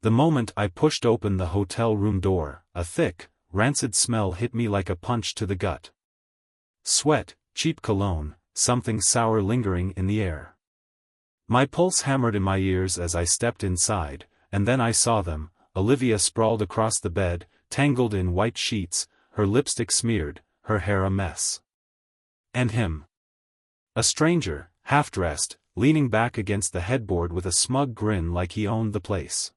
The moment I pushed open the hotel room door, a thick, rancid smell hit me like a punch to the gut. Sweat, cheap cologne, something sour lingering in the air. My pulse hammered in my ears as I stepped inside, and then I saw them, Olivia sprawled across the bed, tangled in white sheets, her lipstick smeared, her hair a mess. And him. A stranger, half-dressed, leaning back against the headboard with a smug grin like he owned the place.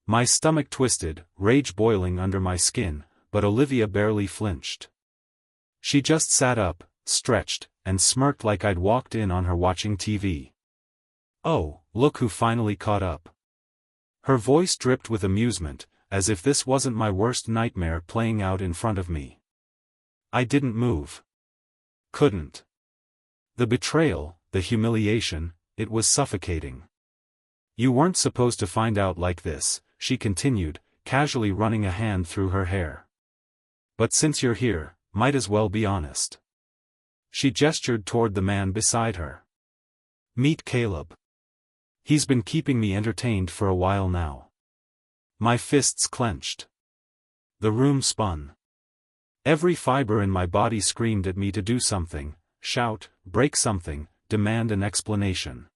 My stomach twisted, rage boiling under my skin, but Olivia barely flinched. She just sat up, stretched, and smirked like I'd walked in on her watching TV. "Oh, look who finally caught up." Her voice dripped with amusement, as if this wasn't my worst nightmare playing out in front of me. I didn't move. Couldn't. The betrayal, the humiliation, it was suffocating. "You weren't supposed to find out like this," she continued, casually running a hand through her hair. "But since you're here, might as well be honest." She gestured toward the man beside her. "Meet Caleb. He's been keeping me entertained for a while now." My fists clenched. The room spun. Every fiber in my body screamed at me to do something, shout, break something, demand an explanation.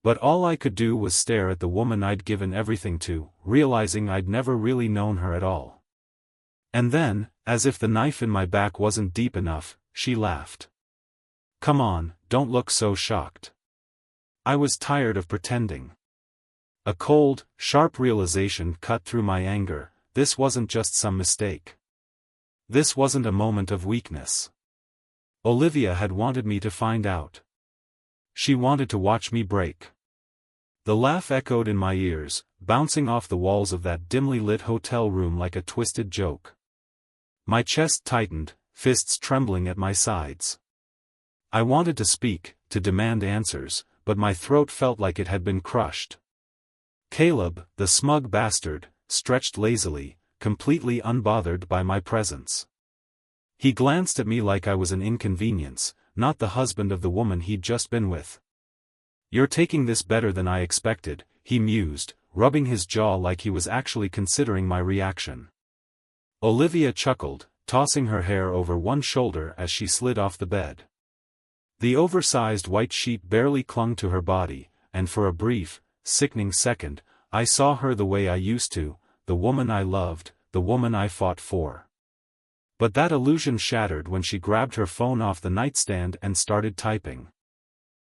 But all I could do was stare at the woman I'd given everything to, realizing I'd never really known her at all. And then, as if the knife in my back wasn't deep enough, she laughed. "Come on, don't look so shocked." I was tired of pretending. A cold, sharp realization cut through my anger: this wasn't just some mistake. This wasn't a moment of weakness. Olivia had wanted me to find out. She wanted to watch me break. The laugh echoed in my ears, bouncing off the walls of that dimly lit hotel room like a twisted joke. My chest tightened, fists trembling at my sides. I wanted to speak, to demand answers, but my throat felt like it had been crushed. Caleb, the smug bastard, stretched lazily, completely unbothered by my presence. He glanced at me like I was an inconvenience, not the husband of the woman he'd just been with. "You're taking this better than I expected," he mused, rubbing his jaw like he was actually considering my reaction. Olivia chuckled, tossing her hair over one shoulder as she slid off the bed. The oversized white sheet barely clung to her body, and for a brief, sickening second, I saw her the way I used to, the woman I loved, the woman I fought for. But that illusion shattered when she grabbed her phone off the nightstand and started typing.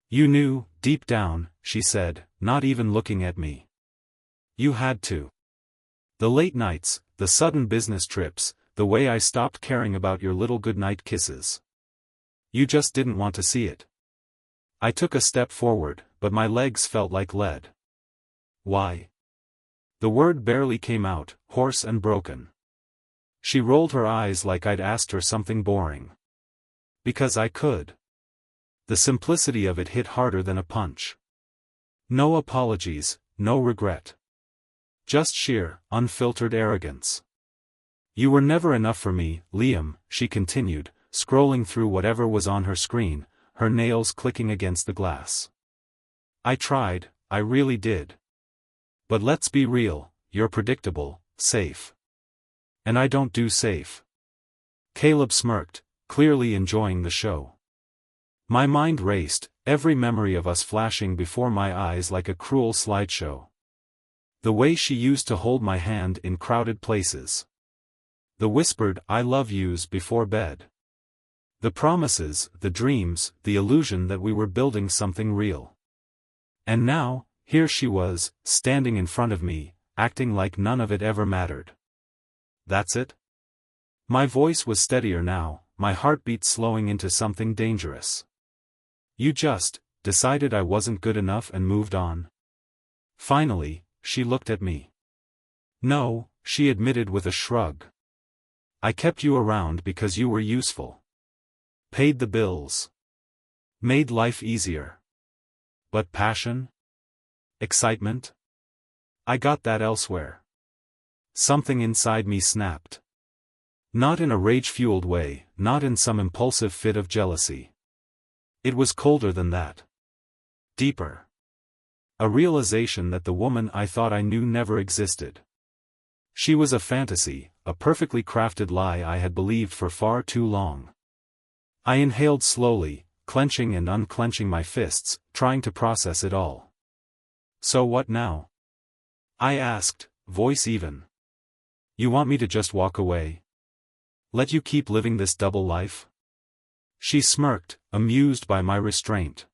"You knew, deep down," she said, not even looking at me. "You had to. The late nights, the sudden business trips, the way I stopped caring about your little goodnight kisses. You just didn't want to see it." I took a step forward, but my legs felt like lead. "Why?" The word barely came out, hoarse and broken. She rolled her eyes like I'd asked her something boring. "Because I could." The simplicity of it hit harder than a punch. No apologies, no regret. Just sheer, unfiltered arrogance. "You were never enough for me, Liam," she continued, scrolling through whatever was on her screen, her nails clicking against the glass. "I tried, I really did. But let's be real, you're predictable, safe. And I don't do safe." Caleb smirked, clearly enjoying the show. My mind raced, every memory of us flashing before my eyes like a cruel slideshow. The way she used to hold my hand in crowded places. The whispered "I love yous" before bed. The promises, the dreams, the illusion that we were building something real. And now, here she was, standing in front of me, acting like none of it ever mattered. "That's it?" My voice was steadier now, my heartbeat slowing into something dangerous. "You just decided I wasn't good enough and moved on?" Finally, she looked at me. "No," she admitted with a shrug. "I kept you around because you were useful. Paid the bills. Made life easier. But passion? Excitement? I got that elsewhere." Something inside me snapped. Not in a rage-fueled way, not in some impulsive fit of jealousy. It was colder than that. Deeper. A realization that the woman I thought I knew never existed. She was a fantasy, a perfectly crafted lie I had believed for far too long. I inhaled slowly, clenching and unclenching my fists, trying to process it all. So what now? I asked, voice even. You want me to just walk away? Let you keep living this double life? She smirked, amused by my restraint.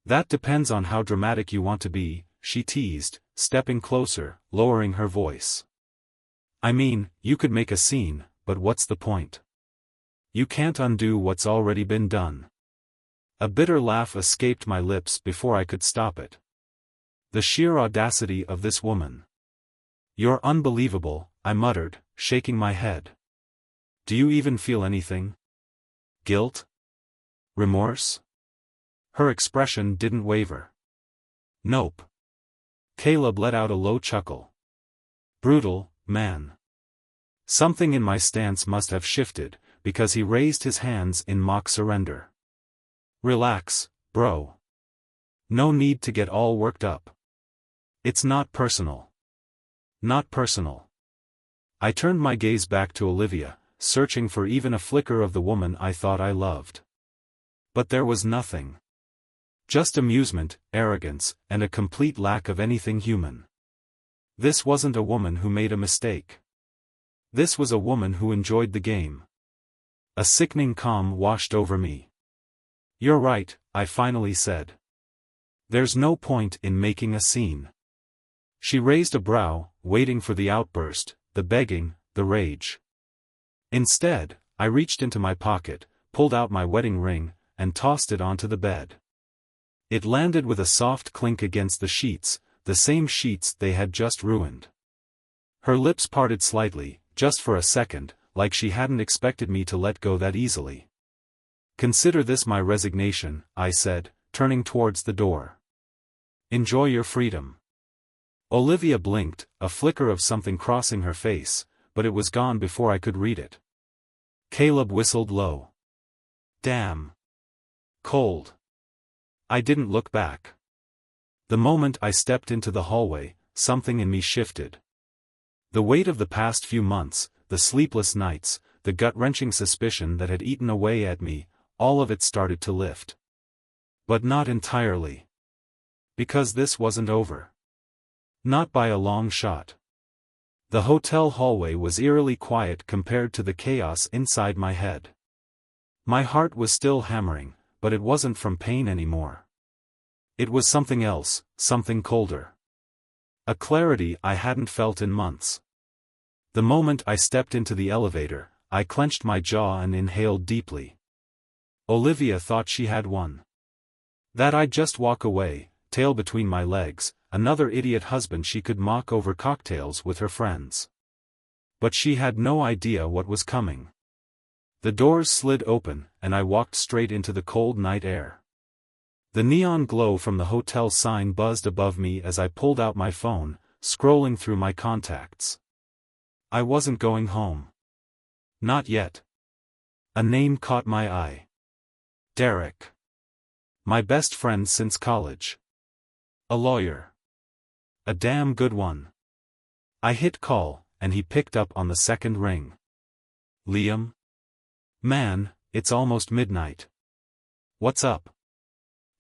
That depends on how dramatic you want to be, she teased, stepping closer, lowering her voice. I mean, you could make a scene, but what's the point? You can't undo what's already been done. A bitter laugh escaped my lips before I could stop it. The sheer audacity of this woman. You're unbelievable, I muttered, shaking my head. Do you even feel anything? Guilt? Remorse? Her expression didn't waver. Nope. Caleb let out a low chuckle. Brutal, man. Something in my stance must have shifted, because he raised his hands in mock surrender. Relax, bro. No need to get all worked up. It's not personal. Not personal. I turned my gaze back to Olivia, searching for even a flicker of the woman I thought I loved. But there was nothing. Just amusement, arrogance, and a complete lack of anything human. This wasn't a woman who made a mistake. This was a woman who enjoyed the game. A sickening calm washed over me. You're right, I finally said. There's no point in making a scene. She raised a brow, waiting for the outburst, the begging, the rage. Instead, I reached into my pocket, pulled out my wedding ring, and tossed it onto the bed. It landed with a soft clink against the sheets, the same sheets they had just ruined. Her lips parted slightly, just for a second, like she hadn't expected me to let go that easily. Consider this my resignation, I said, turning towards the door. Enjoy your freedom. Olivia blinked, a flicker of something crossing her face, but it was gone before I could read it. Caleb whistled low. Damn. Cold. I didn't look back. The moment I stepped into the hallway, something in me shifted. The weight of the past few months, the sleepless nights, the gut-wrenching suspicion that had eaten away at me, all of it started to lift. But not entirely. Because this wasn't over. Not by a long shot. The hotel hallway was eerily quiet compared to the chaos inside my head. My heart was still hammering, but it wasn't from pain anymore. It was something else, something colder. A clarity I hadn't felt in months. The moment I stepped into the elevator, I clenched my jaw and inhaled deeply. Olivia thought she had won. That I'd just walk away, tail between my legs, another idiot husband she could mock over cocktails with her friends. But she had no idea what was coming. The doors slid open, and I walked straight into the cold night air. The neon glow from the hotel sign buzzed above me as I pulled out my phone, scrolling through my contacts. I wasn't going home. Not yet. A name caught my eye. Derek. My best friend since college. A lawyer. A damn good one. I hit call, and he picked up on the second ring. Liam? Man, it's almost midnight. What's up?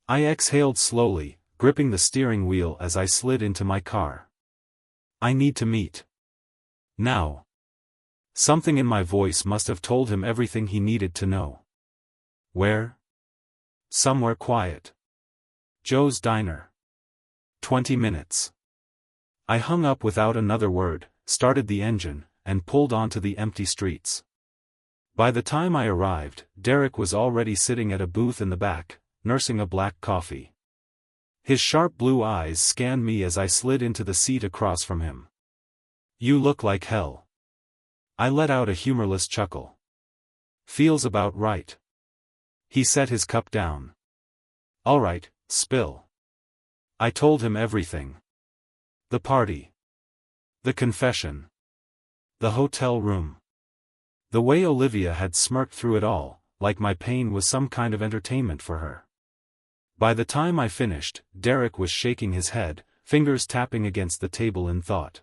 I exhaled slowly, gripping the steering wheel as I slid into my car. I need to meet. Now. Something in my voice must have told him everything he needed to know. Where? Somewhere quiet. Joe's Diner. 20 minutes. I hung up without another word, started the engine, and pulled onto the empty streets. By the time I arrived, Derek was already sitting at a booth in the back, nursing a black coffee. His sharp blue eyes scanned me as I slid into the seat across from him. You look like hell. I let out a humorless chuckle. Feels about right. He set his cup down. All right, spill. I told him everything. The party. The confession. The hotel room. The way Olivia had smirked through it all, like my pain was some kind of entertainment for her. By the time I finished, Derek was shaking his head, fingers tapping against the table in thought.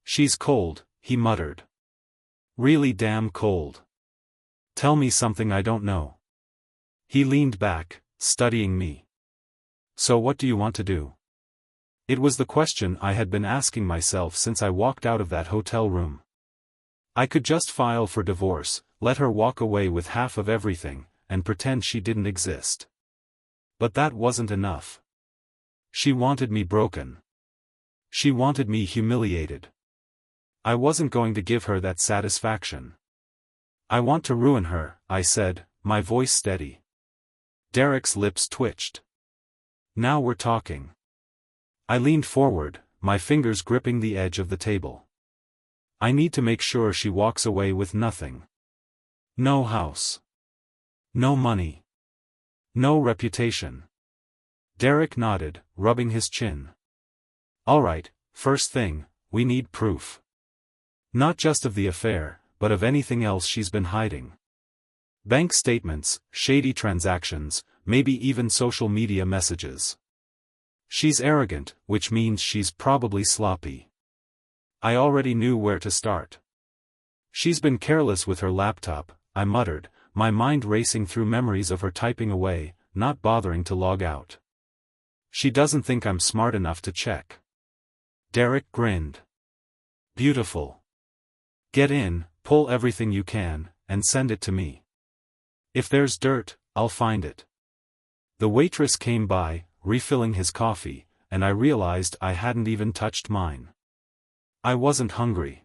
"She's cold," he muttered. "Really damn cold. Tell me something I don't know." He leaned back, studying me. "So what do you want to do?" It was the question I had been asking myself since I walked out of that hotel room. I could just file for divorce, let her walk away with half of everything, and pretend she didn't exist. But that wasn't enough. She wanted me broken. She wanted me humiliated. I wasn't going to give her that satisfaction. "I want to ruin her," I said, my voice steady. Derek's lips twitched. "Now we're talking." I leaned forward, my fingers gripping the edge of the table. "I need to make sure she walks away with nothing. No house. No money. No reputation." Derek nodded, rubbing his chin. "All right, first thing, we need proof. Not just of the affair, but of anything else she's been hiding. Bank statements, shady transactions, maybe even social media messages. She's arrogant, which means she's probably sloppy." I already knew where to start. "She's been careless with her laptop," I muttered, my mind racing through memories of her typing away, not bothering to log out. "She doesn't think I'm smart enough to check." Derek grinned. "Beautiful. Get in, pull everything you can, and send it to me. If there's dirt, I'll find it." The waitress came by, refilling his coffee, and I realized I hadn't even touched mine. I wasn't hungry.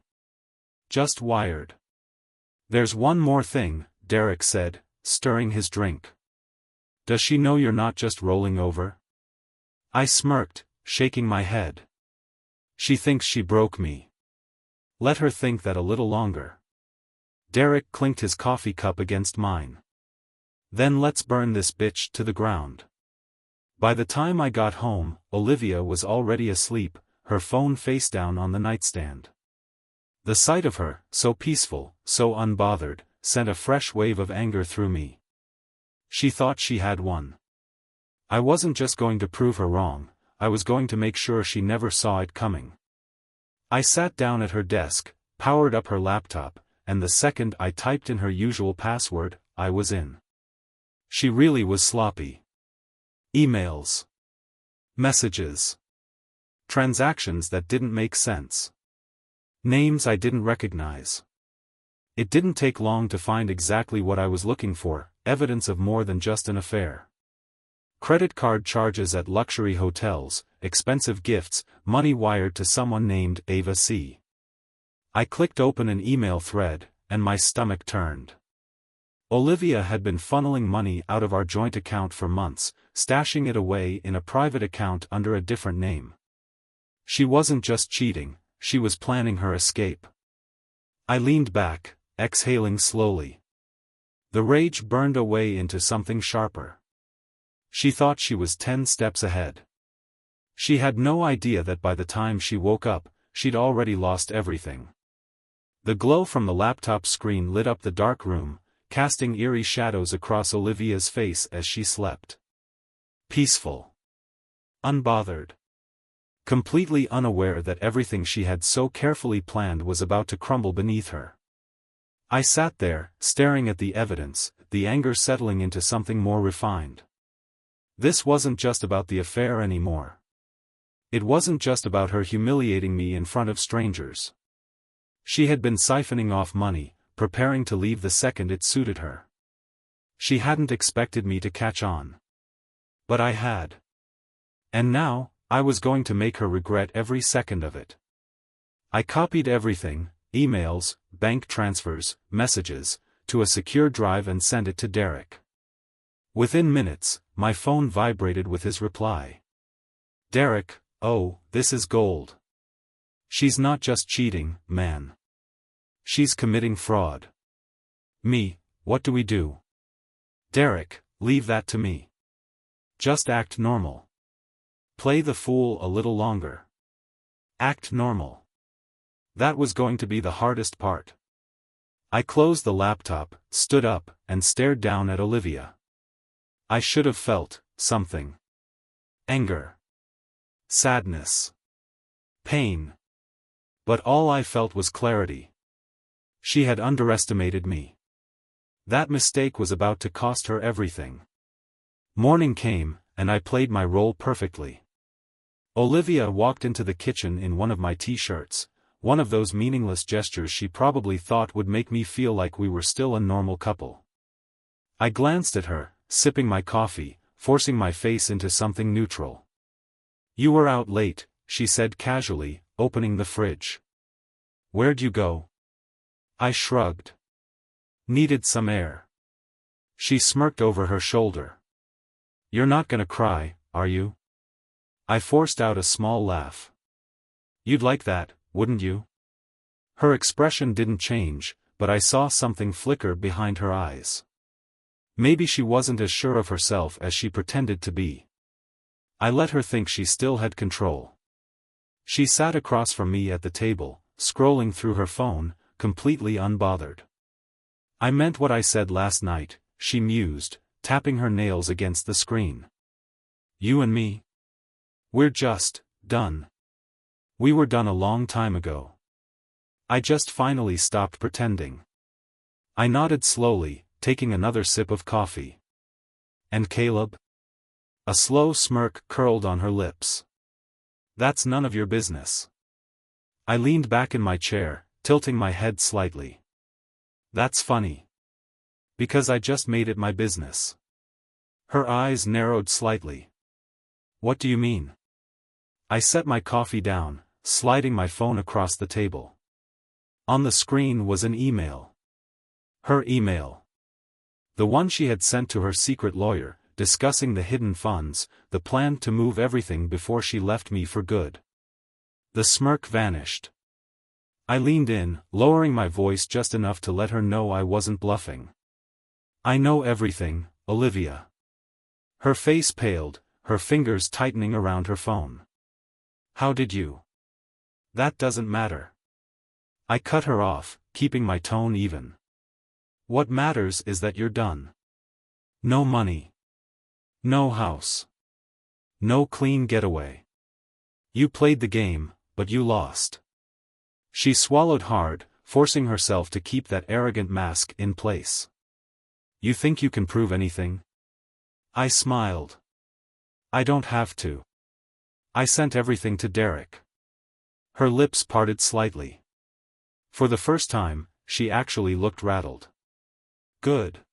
Just wired. "There's one more thing," Derek said, stirring his drink. "Does she know you're not just rolling over?" I smirked, shaking my head. "She thinks she broke me. Let her think that a little longer." Derek clinked his coffee cup against mine. "Then let's burn this bitch to the ground." By the time I got home, Olivia was already asleep, her phone face down on the nightstand. The sight of her, so peaceful, so unbothered, sent a fresh wave of anger through me. She thought she had won. I wasn't just going to prove her wrong, I was going to make sure she never saw it coming. I sat down at her desk, powered up her laptop, and the second I typed in her usual password, I was in. She really was sloppy. Emails. Messages. Transactions that didn't make sense. Names I didn't recognize. It didn't take long to find exactly what I was looking for, evidence of more than just an affair. Credit card charges at luxury hotels, expensive gifts, money wired to someone named Ava C. I clicked open an email thread, and my stomach turned. Olivia had been funneling money out of our joint account for months, stashing it away in a private account under a different name. She wasn't just cheating, she was planning her escape. I leaned back, exhaling slowly. The rage burned away into something sharper. She thought she was 10 steps ahead. She had no idea that by the time she woke up, she'd already lost everything. The glow from the laptop screen lit up the dark room, casting eerie shadows across Olivia's face as she slept. Peaceful. Unbothered. Completely unaware that everything she had so carefully planned was about to crumble beneath her. I sat there, staring at the evidence, the anger settling into something more refined. This wasn't just about the affair anymore. It wasn't just about her humiliating me in front of strangers. She had been siphoning off money, preparing to leave the second it suited her. She hadn't expected me to catch on. But I had. And now, I was going to make her regret every second of it. I copied everything, emails, bank transfers, messages, to a secure drive and sent it to Derek. Within minutes, my phone vibrated with his reply. "Derek, oh, this is gold. She's not just cheating, man. She's committing fraud." "Me, what do we do?" "Derek, leave that to me. Just act normal. Play the fool a little longer. Act normal." That was going to be the hardest part. I closed the laptop, stood up, and stared down at Olivia. I should have felt, something. Anger. Sadness. Pain. But all I felt was clarity. She had underestimated me. That mistake was about to cost her everything. Morning came, and I played my role perfectly. Olivia walked into the kitchen in one of my t-shirts, one of those meaningless gestures she probably thought would make me feel like we were still a normal couple. I glanced at her, sipping my coffee, forcing my face into something neutral. "You were out late," she said casually, opening the fridge. "Where'd you go?" I shrugged. "Needed some air." She smirked over her shoulder. "You're not gonna cry, are you?" I forced out a small laugh. "You'd like that, wouldn't you?" Her expression didn't change, but I saw something flicker behind her eyes. Maybe she wasn't as sure of herself as she pretended to be. I let her think she still had control. She sat across from me at the table, scrolling through her phone, completely unbothered. "I meant what I said last night," she mused, tapping her nails against the screen. "You and me? We're just done. We were done a long time ago. I just finally stopped pretending." I nodded slowly, taking another sip of coffee. "And Caleb?" A slow smirk curled on her lips. "That's none of your business." I leaned back in my chair, tilting my head slightly. "That's funny. Because I just made it my business." Her eyes narrowed slightly. "What do you mean?" I set my coffee down, sliding my phone across the table. On the screen was an email. Her email. The one she had sent to her secret lawyer, discussing the hidden funds, the plan to move everything before she left me for good. The smirk vanished. I leaned in, lowering my voice just enough to let her know I wasn't bluffing. "I know everything, Olivia." Her face paled, her fingers tightening around her phone. "How did you?" "That doesn't matter." I cut her off, keeping my tone even. "What matters is that you're done. No money. No house. No clean getaway. You played the game, but you lost." She swallowed hard, forcing herself to keep that arrogant mask in place. "You think you can prove anything?" I smiled. "I don't have to. I sent everything to Derek." Her lips parted slightly. For the first time, she actually looked rattled. "Good."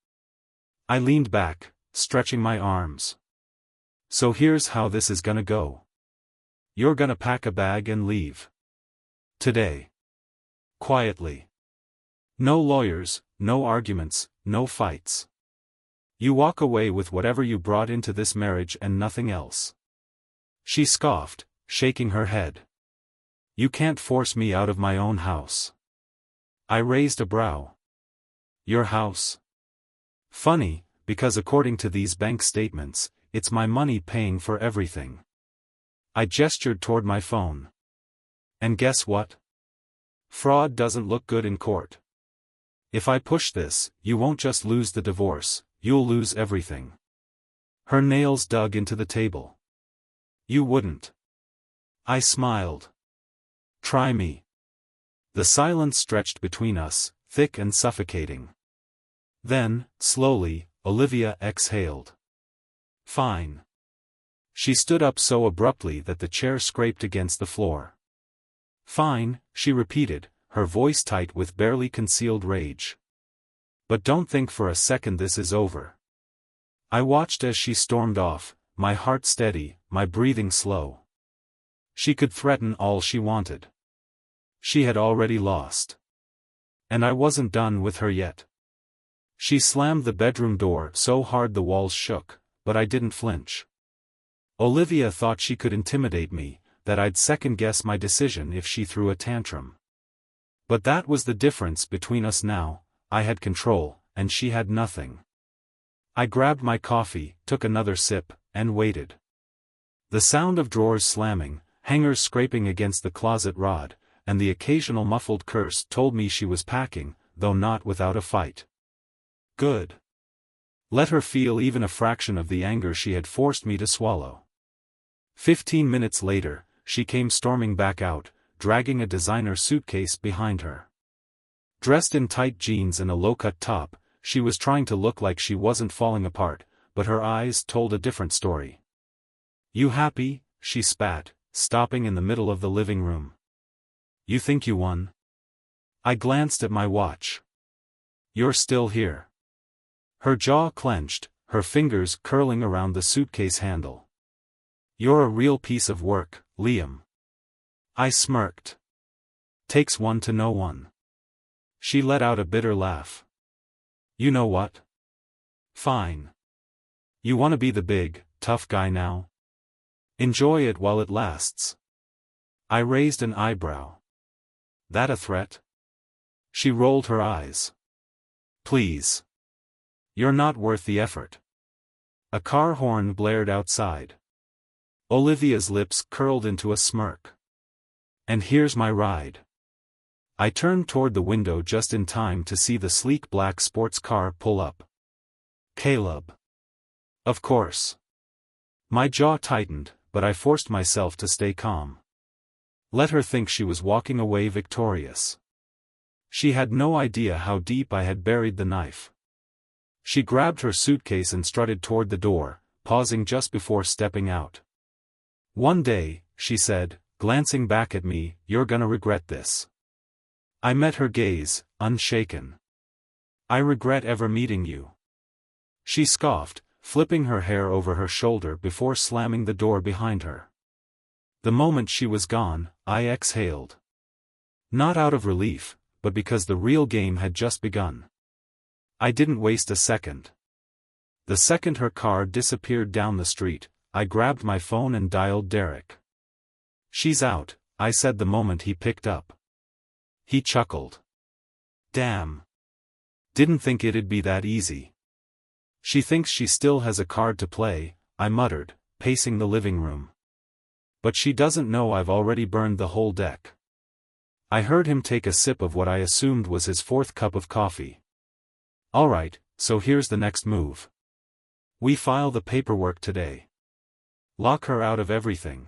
I leaned back, stretching my arms. "So here's how this is gonna go. You're gonna pack a bag and leave. Today. Quietly. No lawyers, no arguments, no fights. You walk away with whatever you brought into this marriage and nothing else." She scoffed, shaking her head. "You can't force me out of my own house." I raised a brow. "Your house? Funny, because according to these bank statements, it's my money paying for everything." I gestured toward my phone. "And guess what? Fraud doesn't look good in court. If I push this, you won't just lose the divorce, you'll lose everything." Her nails dug into the table. "You wouldn't." I smiled. "Try me." The silence stretched between us, thick and suffocating. Then, slowly, Olivia exhaled. "Fine." She stood up so abruptly that the chair scraped against the floor. "Fine," she repeated, her voice tight with barely concealed rage. "But don't think for a second this is over." I watched as she stormed off, my heart steady, my breathing slow. She could threaten all she wanted. She had already lost. And I wasn't done with her yet. She slammed the bedroom door so hard the walls shook, but I didn't flinch. Olivia thought she could intimidate me, that I'd second-guess my decision if she threw a tantrum. But that was the difference between us now. I had control, and she had nothing. I grabbed my coffee, took another sip, and waited. The sound of drawers slamming, hangers scraping against the closet rod, and the occasional muffled curse told me she was packing, though not without a fight. "Good. Let her feel even a fraction of the anger she had forced me to swallow. 15 minutes later, she came storming back out, dragging a designer suitcase behind her. Dressed in tight jeans and a low-cut top, she was trying to look like she wasn't falling apart, but her eyes told a different story. "You happy?" she spat, stopping in the middle of the living room. "You think you won?" I glanced at my watch. "You're still here." Her jaw clenched, her fingers curling around the suitcase handle. "You're a real piece of work, Liam." I smirked. "Takes one to know one." She let out a bitter laugh. "You know what? Fine. You want to be the big, tough guy now? Enjoy it while it lasts." I raised an eyebrow. "That a threat?" She rolled her eyes. "Please. You're not worth the effort." A car horn blared outside. Olivia's lips curled into a smirk. "And here's my ride." I turned toward the window just in time to see the sleek black sports car pull up. Caleb. Of course. My jaw tightened, but I forced myself to stay calm. Let her think she was walking away victorious. She had no idea how deep I had buried the knife. She grabbed her suitcase and strutted toward the door, pausing just before stepping out. "One day," she said, glancing back at me, "you're gonna regret this." I met her gaze, unshaken. "I regret ever meeting you." She scoffed, flipping her hair over her shoulder before slamming the door behind her. The moment she was gone, I exhaled. Not out of relief, but because the real game had just begun. I didn't waste a second. The second her car disappeared down the street, I grabbed my phone and dialed Derek. "She's out," I said the moment he picked up. He chuckled. "Damn. Didn't think it'd be that easy." "She thinks she still has a card to play," I muttered, pacing the living room. "But she doesn't know I've already burned the whole deck." I heard him take a sip of what I assumed was his fourth cup of coffee. "All right, so here's the next move. We file the paperwork today. Lock her out of everything.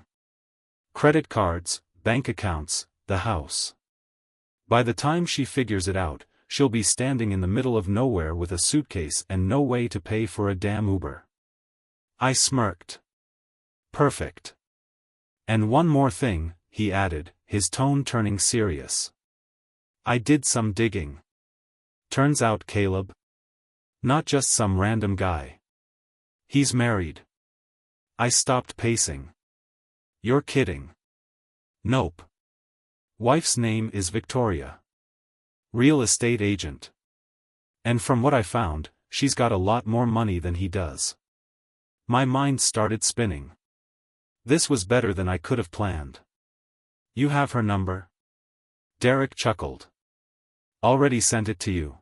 Credit cards, bank accounts, the house. By the time she figures it out, she'll be standing in the middle of nowhere with a suitcase and no way to pay for a damn Uber." I smirked. "Perfect. And one more thing," he added, his tone turning serious. "I did some digging. Turns out Caleb. Not just some random guy. He's married." I stopped pacing. "You're kidding." "Nope. Wife's name is Victoria. Real estate agent. And from what I found, she's got a lot more money than he does." My mind started spinning. This was better than I could have planned. "You have her number?" Derek chuckled. "Already sent it to you."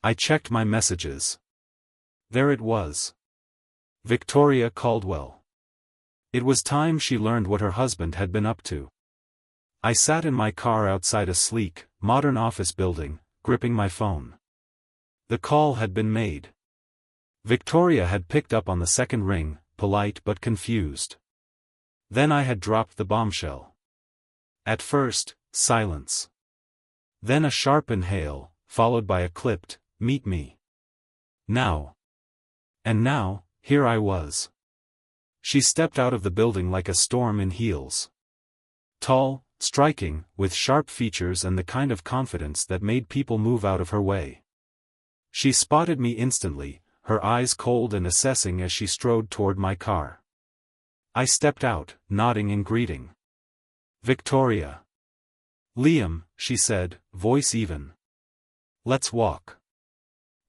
I checked my messages. There it was. Victoria Caldwell. It was time she learned what her husband had been up to. I sat in my car outside a sleek, modern office building, gripping my phone. The call had been made. Victoria had picked up on the second ring, polite but confused. Then I had dropped the bombshell. At first, silence. Then a sharp inhale, followed by a clipped, "Meet me now." And now, here I was. She stepped out of the building like a storm in heels. Tall, striking, with sharp features and the kind of confidence that made people move out of her way. She spotted me instantly, her eyes cold and assessing as she strode toward my car. I stepped out, nodding in greeting. "Victoria." "Liam," she said, voice even. "Let's walk."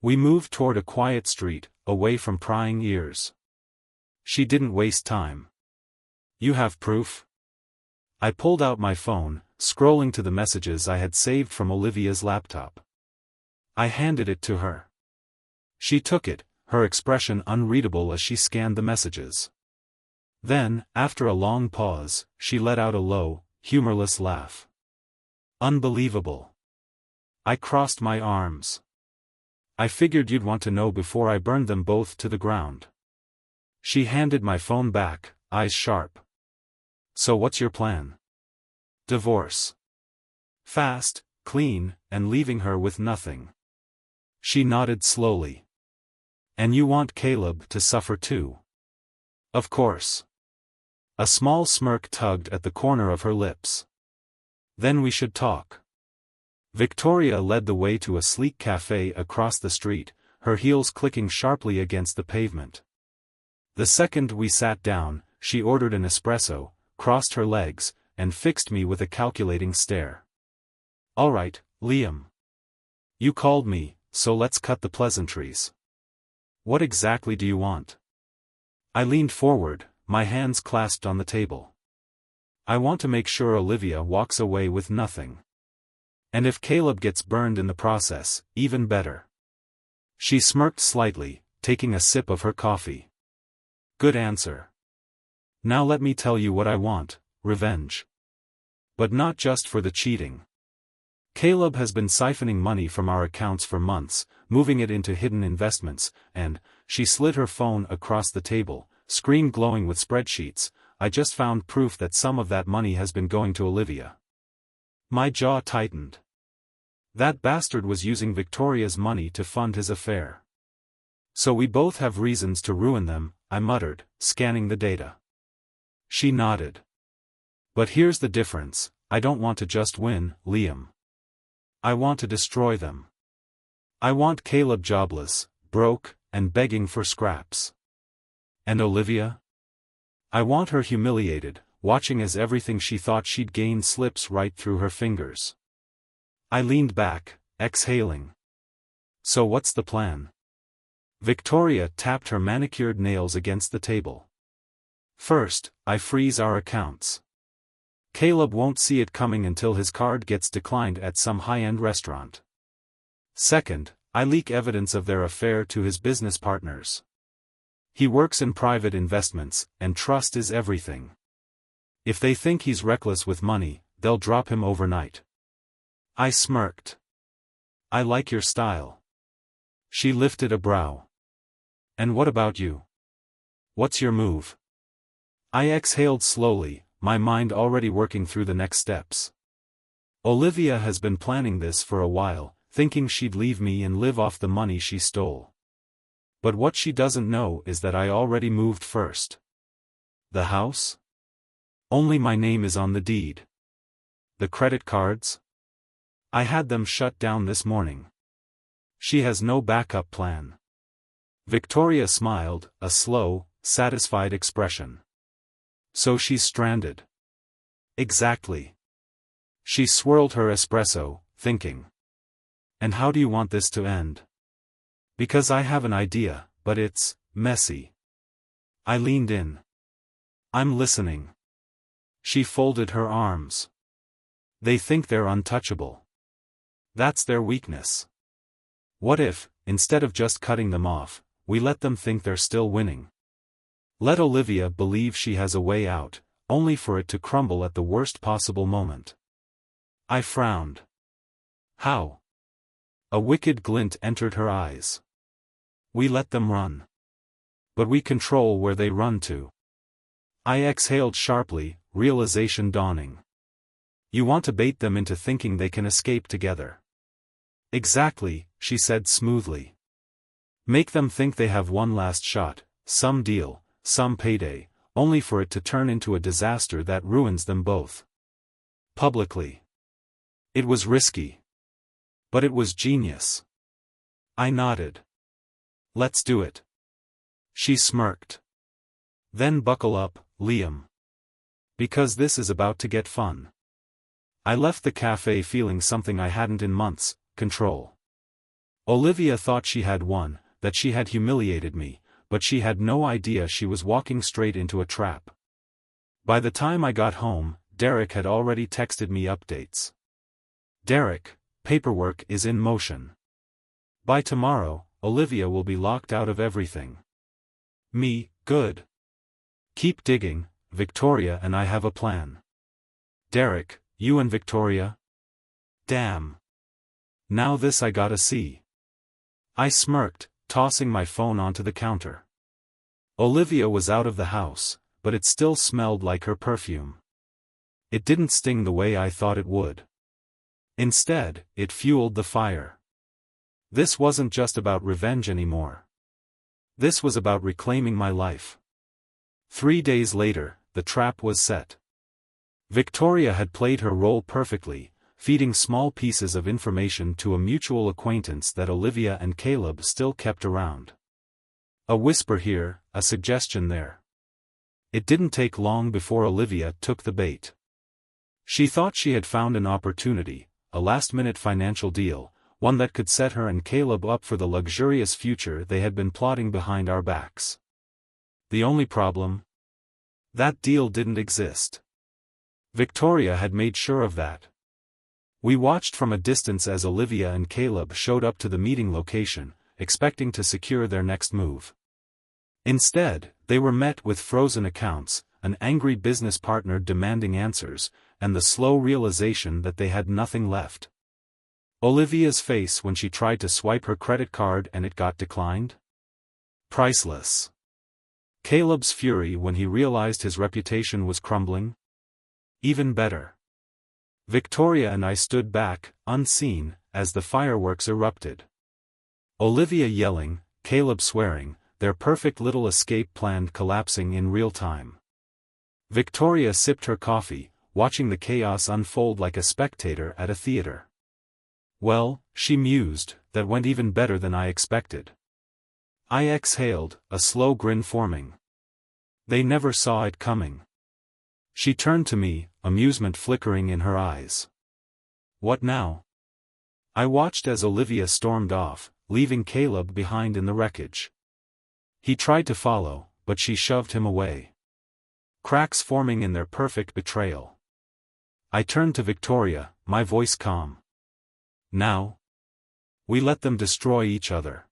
We moved toward a quiet street, away from prying ears. She didn't waste time. "You have proof?" I pulled out my phone, scrolling to the messages I had saved from Olivia's laptop. I handed it to her. She took it, her expression unreadable as she scanned the messages. Then, after a long pause, she let out a low, humorless laugh. "Unbelievable." I crossed my arms. I figured you'd want to know before I burned them both to the ground. She handed my phone back, eyes sharp. So what's your plan? Divorce. Fast, clean, and leaving her with nothing. She nodded slowly. And you want Caleb to suffer too? Of course. A small smirk tugged at the corner of her lips. Then we should talk. Victoria led the way to a sleek cafe across the street, her heels clicking sharply against the pavement. The second we sat down, she ordered an espresso, crossed her legs, and fixed me with a calculating stare. All right, Liam. You called me, so let's cut the pleasantries. What exactly do you want? I leaned forward, my hands clasped on the table. I want to make sure Olivia walks away with nothing. And if Caleb gets burned in the process, even better. She smirked slightly, taking a sip of her coffee. Good answer. Now let me tell you what I want, revenge. But not just for the cheating. Caleb has been siphoning money from our accounts for months, moving it into hidden investments, and, she slid her phone across the table, screen glowing with spreadsheets, I just found proof that some of that money has been going to Olivia. My jaw tightened. That bastard was using Victoria's money to fund his affair. So we both have reasons to ruin them, I muttered, scanning the data. She nodded. But here's the difference, I don't want to just win, Liam. I want to destroy them. I want Caleb jobless, broke, and begging for scraps. And Olivia? I want her humiliated, watching as everything she thought she'd gained slips right through her fingers. I leaned back, exhaling. So what's the plan? Victoria tapped her manicured nails against the table. First, I freeze our accounts. Caleb won't see it coming until his card gets declined at some high-end restaurant. Second, I leak evidence of their affair to his business partners. He works in private investments, and trust is everything. If they think he's reckless with money, they'll drop him overnight. I smirked. I like your style. She lifted a brow. And what about you? What's your move? I exhaled slowly, my mind already working through the next steps. Olivia has been planning this for a while, thinking she'd leave me and live off the money she stole. But what she doesn't know is that I already moved first. The house? Only my name is on the deed. The credit cards? I had them shut down this morning. She has no backup plan. Victoria smiled, a slow, satisfied expression. So she's stranded. Exactly. She swirled her espresso, thinking. And how do you want this to end? Because I have an idea, but it's messy. I leaned in. I'm listening. She folded her arms. They think they're untouchable. That's their weakness. What if, instead of just cutting them off, we let them think they're still winning? Let Olivia believe she has a way out, only for it to crumble at the worst possible moment. I frowned. How? A wicked glint entered her eyes. We let them run. But we control where they run to. I exhaled sharply, realization dawning. You want to bait them into thinking they can escape together. Exactly, she said smoothly. Make them think they have one last shot, some deal, some payday, only for it to turn into a disaster that ruins them both. Publicly. It was risky. But it was genius. I nodded. Let's do it. She smirked. Then buckle up, Liam. Because this is about to get fun. I left the cafe feeling something I hadn't in months, control. Olivia thought she had won, that she had humiliated me, but she had no idea she was walking straight into a trap. By the time I got home, Derek had already texted me updates. Derek, paperwork is in motion. By tomorrow, Olivia will be locked out of everything. Me, good. Keep digging, Victoria and I have a plan. Derek, you and Victoria? Damn. Now this I gotta see. I smirked, tossing my phone onto the counter. Olivia was out of the house, but it still smelled like her perfume. It didn't sting the way I thought it would. Instead, it fueled the fire. This wasn't just about revenge anymore. This was about reclaiming my life. 3 days later, the trap was set. Victoria had played her role perfectly, feeding small pieces of information to a mutual acquaintance that Olivia and Caleb still kept around. A whisper here, a suggestion there. It didn't take long before Olivia took the bait. She thought she had found an opportunity, a last-minute financial deal, one that could set her and Caleb up for the luxurious future they had been plotting behind our backs. The only problem? That deal didn't exist. Victoria had made sure of that. We watched from a distance as Olivia and Caleb showed up to the meeting location, expecting to secure their next move. Instead, they were met with frozen accounts, an angry business partner demanding answers, and the slow realization that they had nothing left. Olivia's face when she tried to swipe her credit card and it got declined? Priceless. Caleb's fury when he realized his reputation was crumbling? Even better. Victoria and I stood back, unseen, as the fireworks erupted. Olivia yelling, Caleb swearing, their perfect little escape plan collapsing in real time. Victoria sipped her coffee, watching the chaos unfold like a spectator at a theater. Well, she mused, that went even better than I expected. I exhaled, a slow grin forming. They never saw it coming. She turned to me, amusement flickering in her eyes. What now? I watched as Olivia stormed off, leaving Caleb behind in the wreckage. He tried to follow, but she shoved him away. Cracks forming in their perfect betrayal. I turned to Victoria, my voice calm. Now? We let them destroy each other.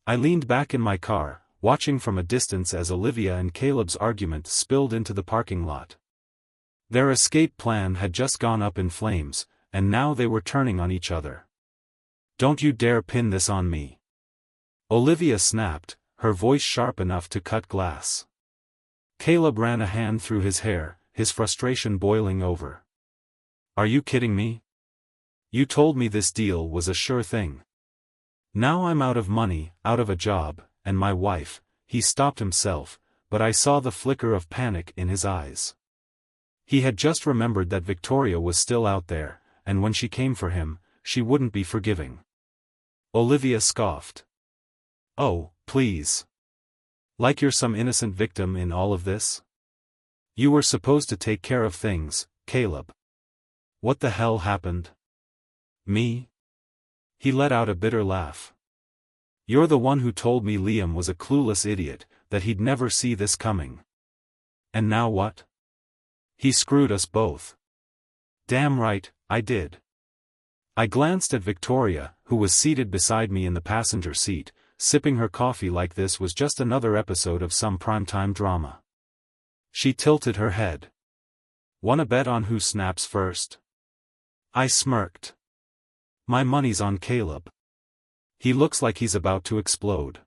I leaned back in my car, watching from a distance as Olivia and Caleb's argument spilled into the parking lot. Their escape plan had just gone up in flames, and now they were turning on each other. Don't you dare pin this on me. Olivia snapped, her voice sharp enough to cut glass. Caleb ran a hand through his hair, his frustration boiling over. Are you kidding me? You told me this deal was a sure thing. Now I'm out of money, out of a job, and my wife. He stopped himself, but I saw the flicker of panic in his eyes. He had just remembered that Victoria was still out there, and when she came for him, she wouldn't be forgiving. Olivia scoffed. Oh, please. Like you're some innocent victim in all of this? You were supposed to take care of things, Caleb. What the hell happened? Me? He let out a bitter laugh. You're the one who told me Liam was a clueless idiot, that he'd never see this coming. And now what? He screwed us both. Damn right, I did. I glanced at Victoria, who was seated beside me in the passenger seat, sipping her coffee like this was just another episode of some primetime drama. She tilted her head. Wanna bet on who snaps first? I smirked. My money's on Caleb. He looks like he's about to explode.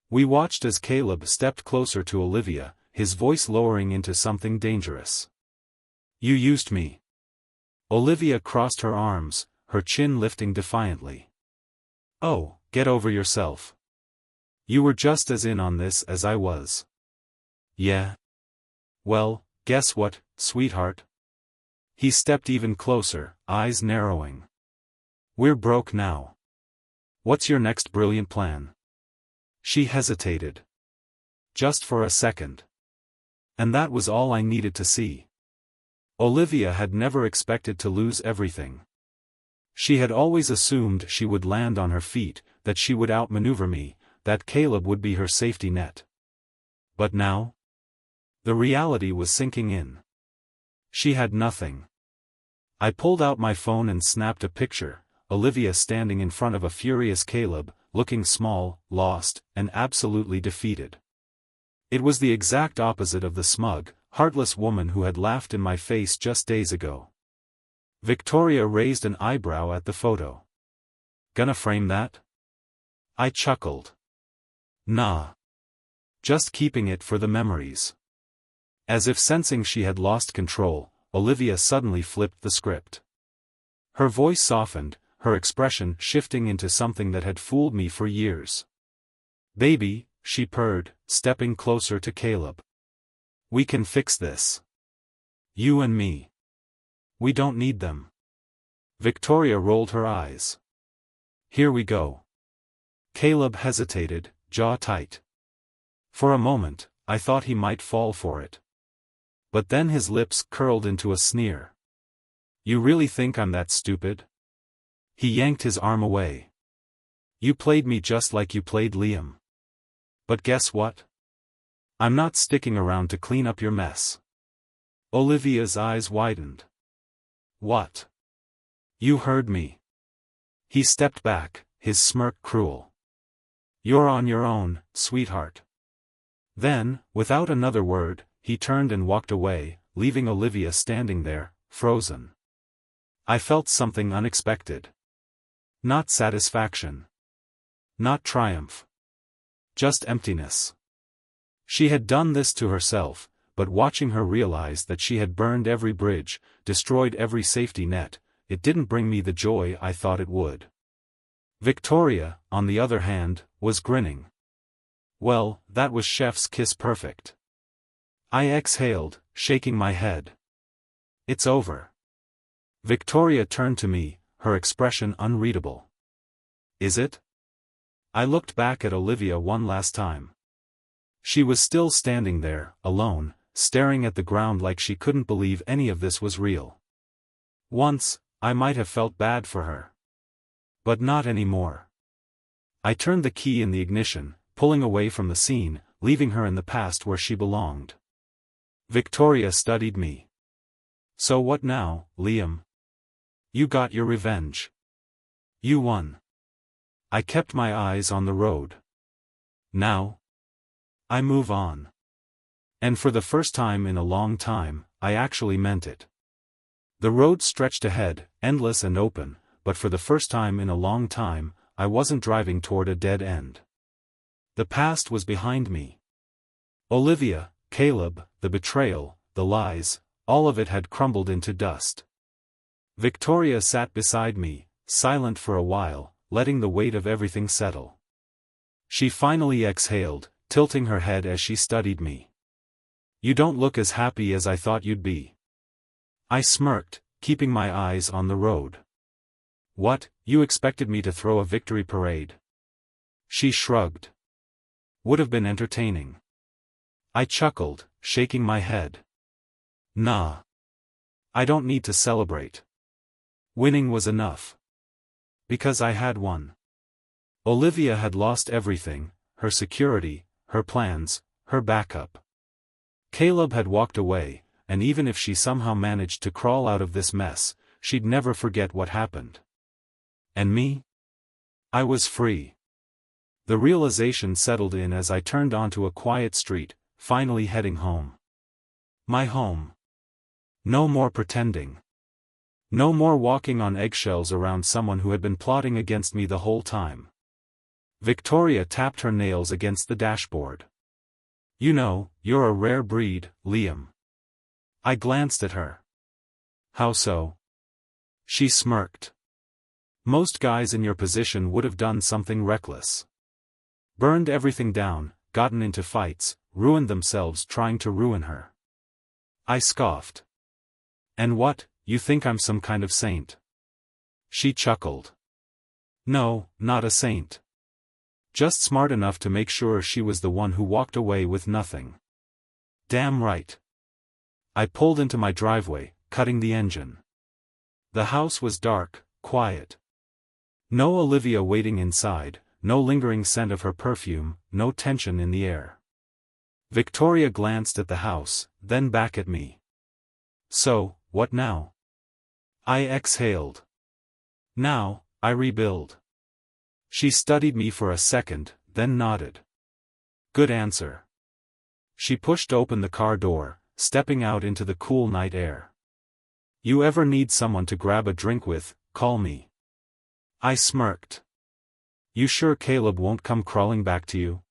We watched as Caleb stepped closer to Olivia, his voice lowering into something dangerous. You used me. Olivia crossed her arms, her chin lifting defiantly. Oh, get over yourself. You were just as in on this as I was. Yeah? Well, guess what, sweetheart? He stepped even closer, eyes narrowing. We're broke now. What's your next brilliant plan? She hesitated. Just for a second. And that was all I needed to see. Olivia had never expected to lose everything. She had always assumed she would land on her feet, that she would outmaneuver me, that Caleb would be her safety net. But now? The reality was sinking in. She had nothing. I pulled out my phone and snapped a picture, Olivia standing in front of a furious Caleb, looking small, lost, and absolutely defeated. It was the exact opposite of the smug, heartless woman who had laughed in my face just days ago. Victoria raised an eyebrow at the photo. Gonna frame that? I chuckled. Nah. Just keeping it for the memories. As if sensing she had lost control, Olivia suddenly flipped the script. Her voice softened, her expression shifting into something that had fooled me for years. Baby, she purred, stepping closer to Caleb. We can fix this. You and me. We don't need them. Victoria rolled her eyes. Here we go. Caleb hesitated, jaw tight. For a moment, I thought he might fall for it. But then his lips curled into a sneer. You really think I'm that stupid? He yanked his arm away. You played me just like you played Liam. But guess what? I'm not sticking around to clean up your mess. Olivia's eyes widened. What? You heard me. He stepped back, his smirk cruel. You're on your own, sweetheart. Then, without another word, he turned and walked away, leaving Olivia standing there, frozen. I felt something unexpected. Not satisfaction. Not triumph. Just emptiness. She had done this to herself, but watching her realize that she had burned every bridge, destroyed every safety net, it didn't bring me the joy I thought it would. Victoria, on the other hand, was grinning. Well, that was chef's kiss perfect. I exhaled, shaking my head. It's over. Victoria turned to me, her expression unreadable. Is it? I looked back at Olivia one last time. She was still standing there, alone, staring at the ground like she couldn't believe any of this was real. Once, I might have felt bad for her. But not anymore. I turned the key in the ignition, pulling away from the scene, leaving her in the past where she belonged. Victoria studied me. So what now, Liam? You got your revenge. You won. I kept my eyes on the road. Now? I move on. And for the first time in a long time, I actually meant it. The road stretched ahead, endless and open, but for the first time in a long time, I wasn't driving toward a dead end. The past was behind me. Olivia, Caleb, the betrayal, the lies, all of it had crumbled into dust. Victoria sat beside me, silent for a while, letting the weight of everything settle. She finally exhaled, tilting her head as she studied me. You don't look as happy as I thought you'd be. I smirked, keeping my eyes on the road. What, you expected me to throw a victory parade? She shrugged. Would have been entertaining. I chuckled, shaking my head. Nah. I don't need to celebrate. Winning was enough. Because I had won. Olivia had lost everything, her security, her plans, her backup. Caleb had walked away, and even if she somehow managed to crawl out of this mess, she'd never forget what happened. And me? I was free. The realization settled in as I turned onto a quiet street, finally heading home. My home. No more pretending. No more walking on eggshells around someone who had been plotting against me the whole time. Victoria tapped her nails against the dashboard. You know, you're a rare breed, Liam. I glanced at her. How so? She smirked. Most guys in your position would have done something reckless. Burned everything down, gotten into fights, ruined themselves trying to ruin her. I scoffed. And what, you think I'm some kind of saint? She chuckled. No, not a saint. Just smart enough to make sure she was the one who walked away with nothing. Damn right. I pulled into my driveway, cutting the engine. The house was dark, quiet. No Olivia waiting inside, no lingering scent of her perfume, no tension in the air. Victoria glanced at the house, then back at me. So, what now? I exhaled. Now, I rebuild. She studied me for a second, then nodded. Good answer. She pushed open the car door, stepping out into the cool night air. You ever need someone to grab a drink with, call me. I smirked. You sure Caleb won't come crawling back to you?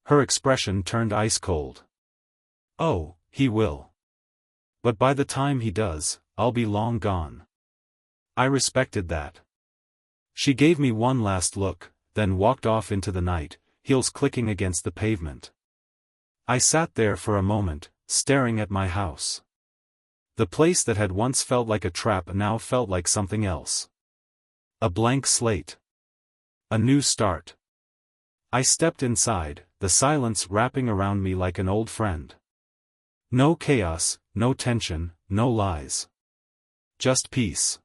Her expression turned ice cold. Oh, he will. But by the time he does, I'll be long gone. I respected that. She gave me one last look, then walked off into the night, heels clicking against the pavement. I sat there for a moment, staring at my house. The place that had once felt like a trap now felt like something else. A blank slate. A new start. I stepped inside, the silence wrapping around me like an old friend. No chaos, no tension, no lies. Just peace.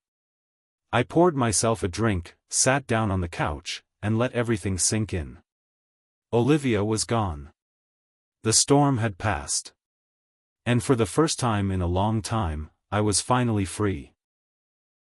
I poured myself a drink, sat down on the couch, and let everything sink in. Olivia was gone. The storm had passed. And for the first time in a long time, I was finally free.